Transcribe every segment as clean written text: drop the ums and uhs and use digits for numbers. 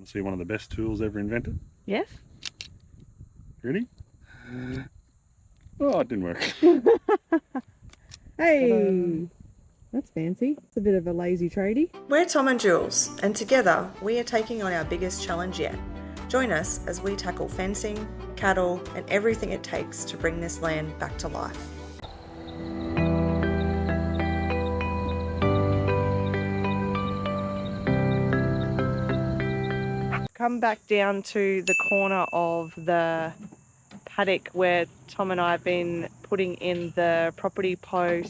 Want to see one of the best tools ever invented? Yes. Ready? Oh, it didn't work. Hey, that's fancy. It's a bit of a lazy tradie. We're Tom and Jules, and together we are taking on our biggest challenge yet. Join us as we tackle fencing, cattle, and everything it takes to bring this land back to life. Come back down to the corner of the paddock where Tom and I have been putting in the property pole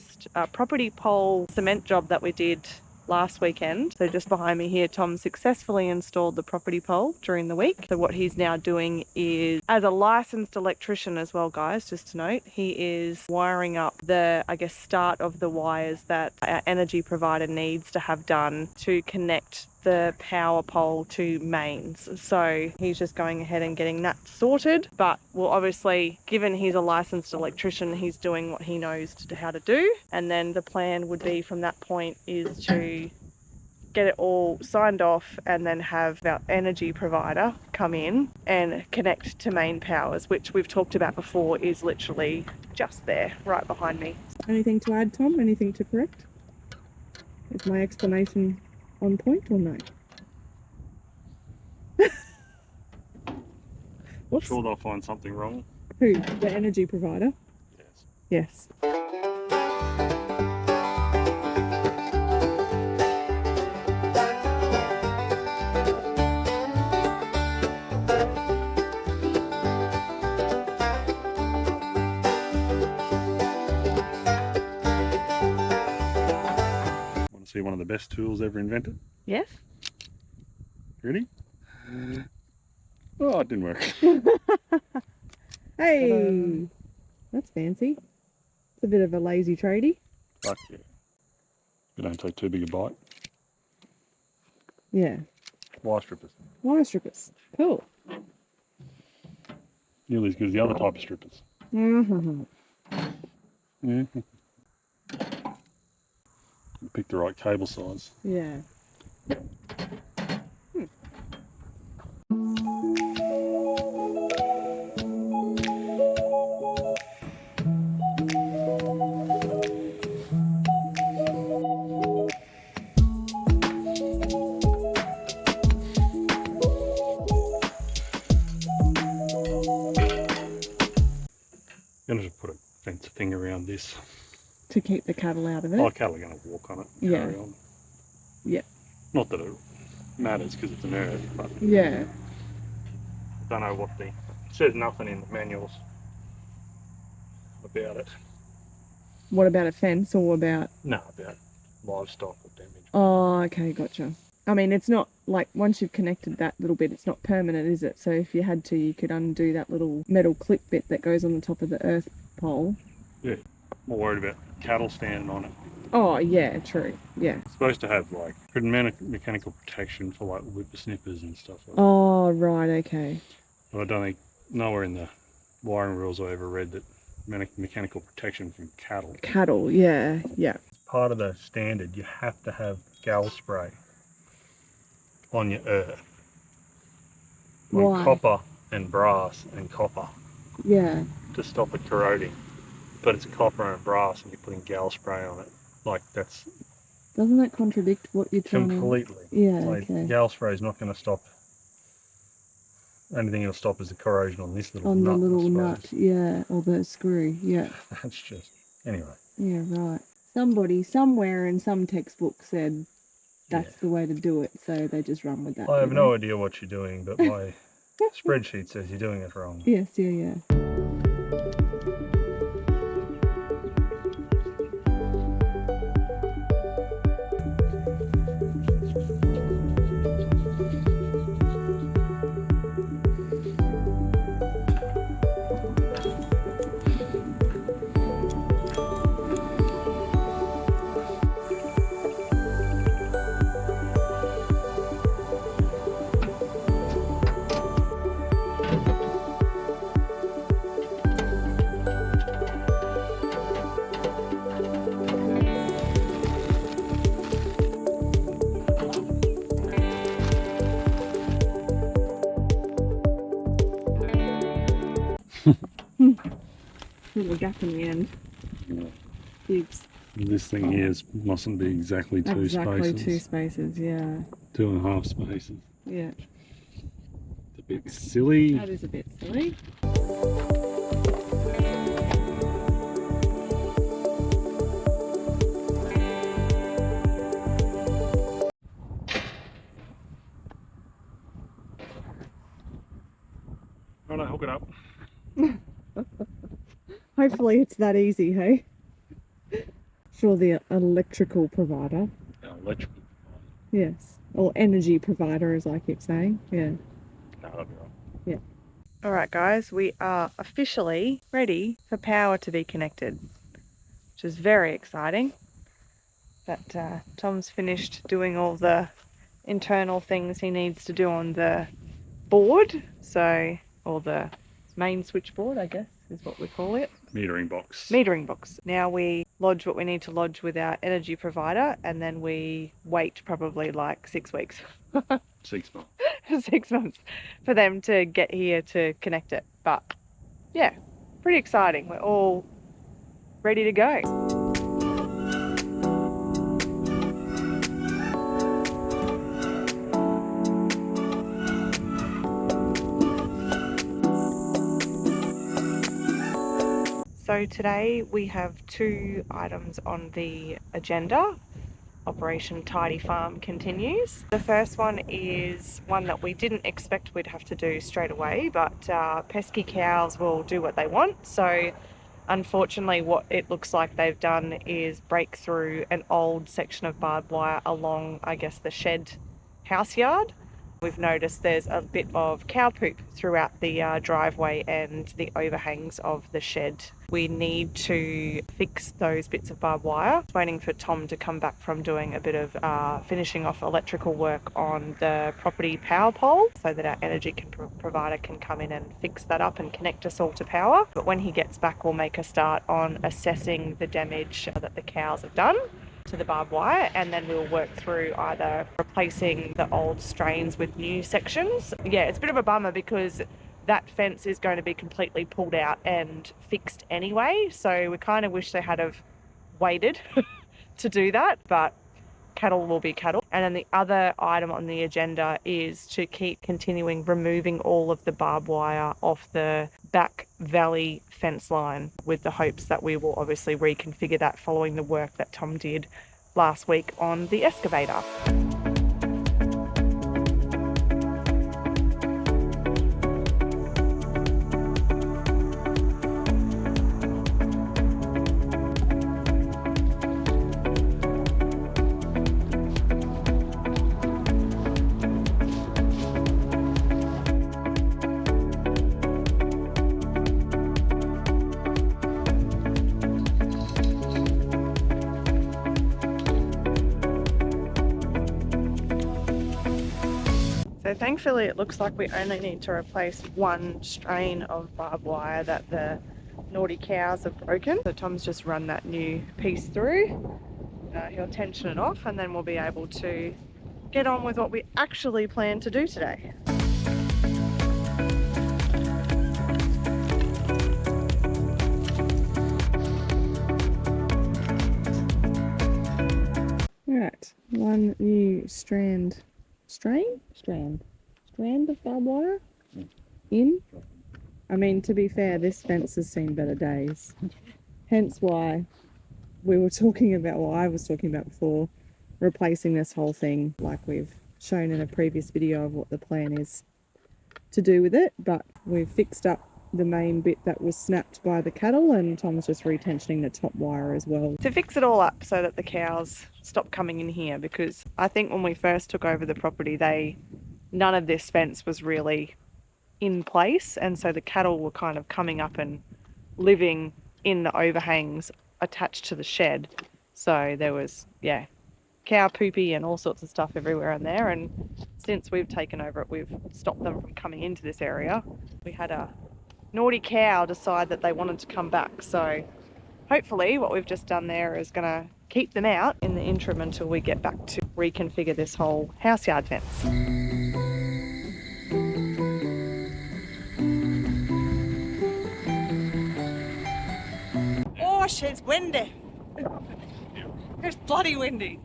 cement job that we did last weekend. So just behind me here, Tom successfully installed the property pole during the week. So what he's now doing is, as a licensed electrician as well, guys, just to note, he is wiring up the, start of the wires that our energy provider needs to have done to connect the power pole to mains. So he's just going ahead and getting that sorted, but well, obviously, given he's a licensed electrician, he's doing what he knows how to do, and then the plan would be from that point is to get it all signed off and then have our energy provider come in and connect to main powers, which we've talked about before is literally just there right behind me. Anything to add, Tom? Anything to correct? Is my explanation on point or no? I'm sure they'll find something wrong. Who? The energy provider? Yes. Yes. Want to see one of the best tools ever invented? Yes. Ready? Oh, it didn't work. Hey, that's fancy. It's a bit of a lazy tradie. Fuck yeah. You don't take too big a bite. Yeah. Wire strippers. Wire strippers. Cool. Nearly as good as the other type of strippers. Mm-hmm. Yeah. Pick the right cable size. Yeah. I'm going to just put a fence thing around this. To keep the cattle out of it. Oh, cattle are going to walk on it. And carry on. Yeah. Not that it matters because it's an earth, but Yeah. I don't know what it says nothing in the manuals about it. What about a fence or about? No, about livestock or damage. Oh, okay, gotcha. I mean, it's not like once you've connected that little bit, it's not permanent, is it? So if you had to, you could undo that little metal clip bit that goes on the top of the earth pole. Yeah. More worried about cattle standing on it. Oh, yeah, true. Yeah. It's supposed to have like mechanical protection for like whippersnippers and stuff like that. Oh, right, okay. But I don't think nowhere in the wiring rules I ever read that mechanical protection from cattle. Cattle, yeah, yeah. Part of the standard, you have to have gal spray on your earth. On Why? copper and brass and copper Yeah. to stop it corroding. But it's copper and brass and you're putting gal spray on it. Like that's Doesn't that contradict what you're trying completely. to... Yeah, Like okay. gal spray is not going to stop. Only thing it'll stop is the corrosion on this little On nut. the little I nut, suppose. yeah, or the screw, yeah. That's just anyway. Yeah, right. Somebody somewhere in some textbook said that's the way to do it, so they just run with that. I have do no they? idea what you're doing, but my spreadsheet says you're doing it wrong. Yes, yeah. Little gap in the end. Yeah. Gives. This thing here mustn't be exactly two spaces. Two spaces, yeah. 2.5 spaces. Yeah. It's a bit silly. That is a bit silly. Right, hook it up. Hopefully it's that easy, hey? Sure, the electrical provider. Electrical. Yes. Or energy provider, as I keep saying. Yeah. No, that'll be right. Yeah. All right, guys, we are officially ready for power to be connected, which is very exciting. But Tom's finished doing all the internal things he needs to do on the board, or the main switchboard, I guess is what we call it. Metering box. Metering box. Now we lodge what we need to lodge with our energy provider, and then we wait probably like 6 weeks. 6 months. 6 months for them to get here to connect it. But yeah, pretty exciting. We're all ready to go. So today we have 2 items on the agenda. Operation Tidy Farm continues. The first one is one that we didn't expect we'd have to do straight away, but pesky cows will do what they want. So unfortunately what it looks like they've done is break through an old section of barbed wire along, I guess, the shed house yard. We've noticed there's a bit of cow poop throughout the driveway and the overhangs of the shed. We need to fix those bits of barbed wire. Waiting for Tom to come back from doing a bit of finishing off electrical work on the property power pole so that our energy provider can come in and fix that up and connect us all to power. But when he gets back, we'll make a start on assessing the damage that the cows have done to the barbed wire, and then we'll work through either replacing the old strains with new sections. Yeah, it's a bit of a bummer because that fence is going to be completely pulled out and fixed anyway, so we kind of wish they had have waited to do that, but cattle will be cattle. And then the other item on the agenda is to keep continuing removing all of the barbed wire off the back valley fence line, with the hopes that we will obviously reconfigure that following the work that Tom did last week on the excavator. So thankfully it looks like we only need to replace one strain of barbed wire that the naughty cows have broken. So Tom's just run that new piece through. He'll tension it off and then we'll be able to get on with what we actually plan to do today. Alright, one new strand of barbed wire in. I mean, to be fair, this fence has seen better days. Hence why we were talking about, well, I was talking about before, replacing this whole thing like we've shown in a previous video of what the plan is to do with it. But we've fixed up the main bit that was snapped by the cattle, and Tom's just retensioning the top wire as well to fix it all up so that the cows stop coming in here, because I think when we first took over the property, none of this fence was really in place, and so the cattle were kind of coming up and living in the overhangs attached to the shed. So there was, yeah, cow poopy and all sorts of stuff everywhere in there, and since we've taken over it, we've stopped them from coming into this area. We had a naughty cow decide that they wanted to come back, so hopefully what we've just done there is going to keep them out in the interim until we get back to reconfigure this whole house yard fence. gosh, it's windy. It's bloody windy.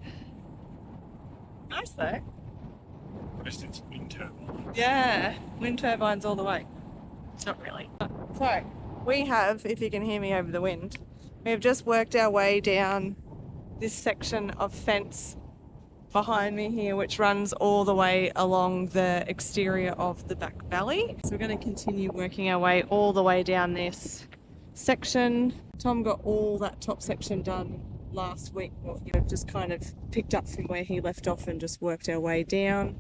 Nice though. Rest it's wind turbine. Yeah, wind turbines all the way. Not really. So, we have, if you can hear me over the wind, we have just worked our way down this section of fence behind me here, which runs all the way along the exterior of the back valley. So we're going to continue working our way all the way down this section. Tom got all that top section done last week. Well, just kind of picked up from where he left off and just worked our way down.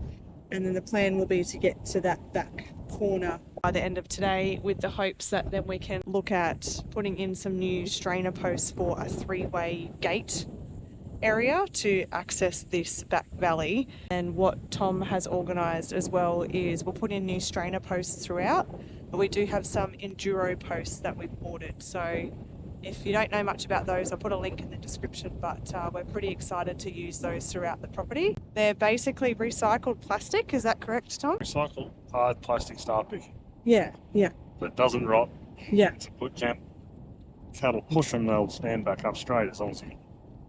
And then the plan will be to get to that back corner by the end of today, with the hopes that then we can look at putting in some new strainer posts for a three-way gate area to access this back valley. And what Tom has organised as well is we'll put in new strainer posts throughout, but we do have some Endura posts that we've ordered. So if you don't know much about those, I'll put a link in the description, but we're pretty excited to use those throughout the property. They're basically recycled plastic, is that correct, Tom? Recycled hard plastic starpick Yeah, yeah, that doesn't rot. yeah. So put cattle push them, they'll stand back up straight as long as you.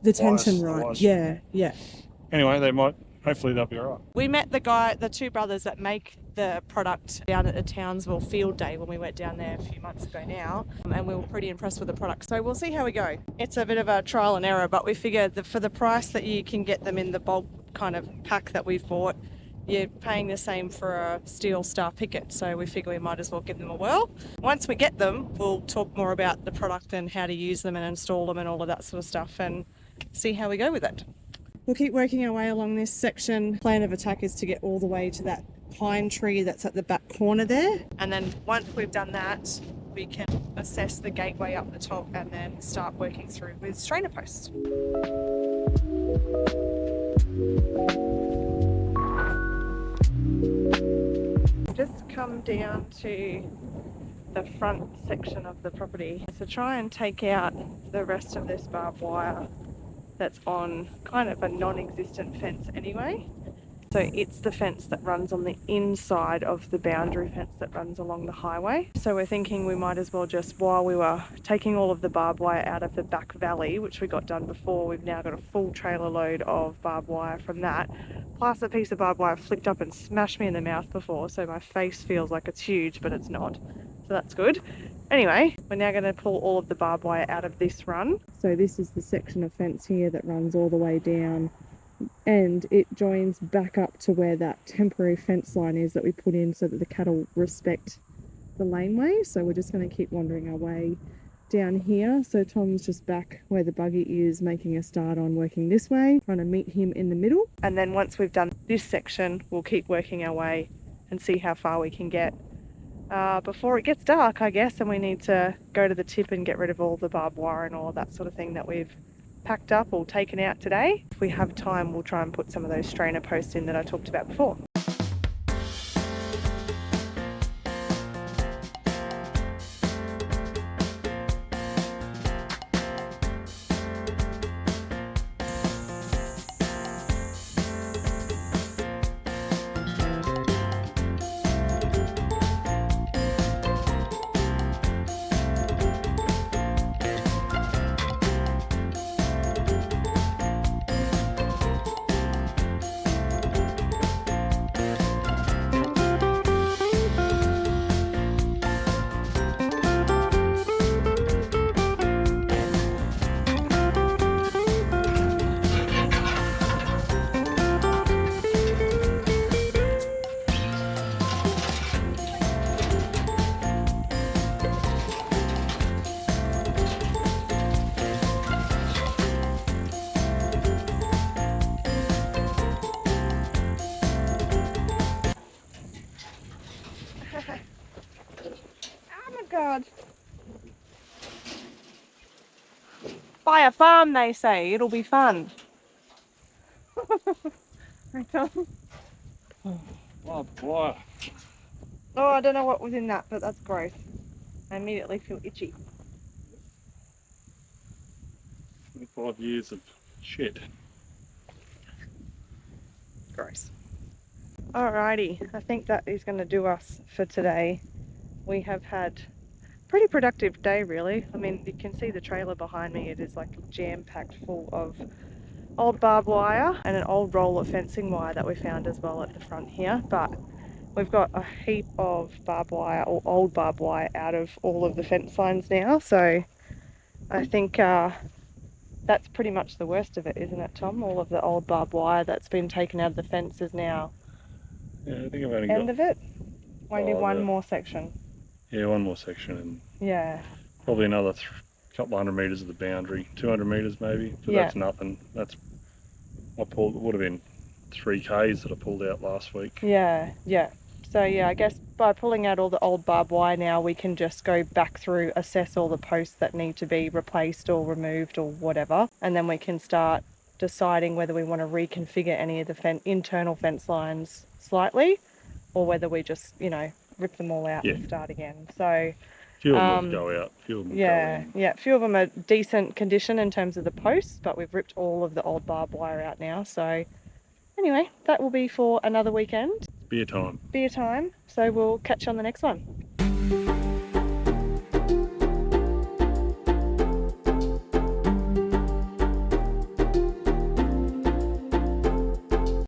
The tension, Wise. right? Yeah, yeah. Anyway, hopefully they'll be alright. We met the two brothers that make the product down at the Townsville field day when we went down there a few months ago now, and we were pretty impressed with the product. So we'll see how we go. It's a bit of a trial and error, but we figured that for the price that you can get them in the bulk kind of pack that we've bought, you're paying the same for a steel star picket, so we figure we might as well give them a whirl. Once we get them, we'll talk more about the product and how to use them and install them and all of that sort of stuff, and see how we go with it. We'll keep working our way along this section. Plan of attack is to get all the way to that pine tree that's at the back corner there, and then once we've done that, we can assess the gateway up the top and then start working through with strainer posts. Just come down to the front section of the property to try and take out the rest of this barbed wire that's on kind of a non-existent fence anyway. So it's the fence that runs on the inside of the boundary fence that runs along the highway. So we're thinking we might as well just, while we were taking all of the barbed wire out of the back valley, which we got done before, we've now got a full trailer load of barbed wire from that, plus a piece of barbed wire flicked up and smashed me in the mouth before, so my face feels like it's huge, but it's not. So that's good. Anyway, we're now going to pull all of the barbed wire out of this run. So this is the section of fence here that runs all the way down, and it joins back up to where that temporary fence line is that we put in so that the cattle respect the laneway. So we're just going to keep wandering our way down here. So Tom's just back where the buggy is, making a start on working this way, trying to meet him in the middle. And then once we've done this section, we'll keep working our way and see how far we can get before it gets dark, I guess, and we need to go to the tip and get rid of all the barbed wire and all of that sort of thing that we've packed up or taken out today. If we have time, we'll try and put some of those strainer posts in that I talked about before. God. Buy a farm, they say. It'll be fun. Right, Tom? Barbed wire. Oh, I don't know what was in that, but that's gross. I immediately feel itchy. 25 years of shit. Gross. Alrighty, I think that is going to do us for today. We have had pretty productive day really. I mean, you can see the trailer behind me. It is like jam-packed full of old barbed wire and an old roll of fencing wire that we found as well at the front here. But we've got a heap of barbed wire or old barbed wire out of all of the fence lines now. So I think that's pretty much the worst of it, isn't it, Tom? All of the old barbed wire that's been taken out of the fence is now Yeah, I think I've only end got... of it. Maybe one the- more section. Yeah, one more section and Yeah. probably another couple hundred metres of the boundary, 200 metres maybe. But Yeah. that's nothing. I pulled, it would have been 3Ks that I pulled out last week. Yeah, yeah. So yeah, I guess by pulling out all the old barbed wire now, we can just go back through, assess all the posts that need to be replaced or removed or whatever, and then we can start deciding whether we want to reconfigure any of the internal fence lines slightly, or whether we just, you know, rip them all out and start again. So A few of them will go out, a few of them will go in. yeah, a few of them are decent condition in terms of the posts, but we've ripped all of the old barbed wire out now. So anyway, that will be for another weekend. Beer time. Beer time. So we'll catch you on the next one.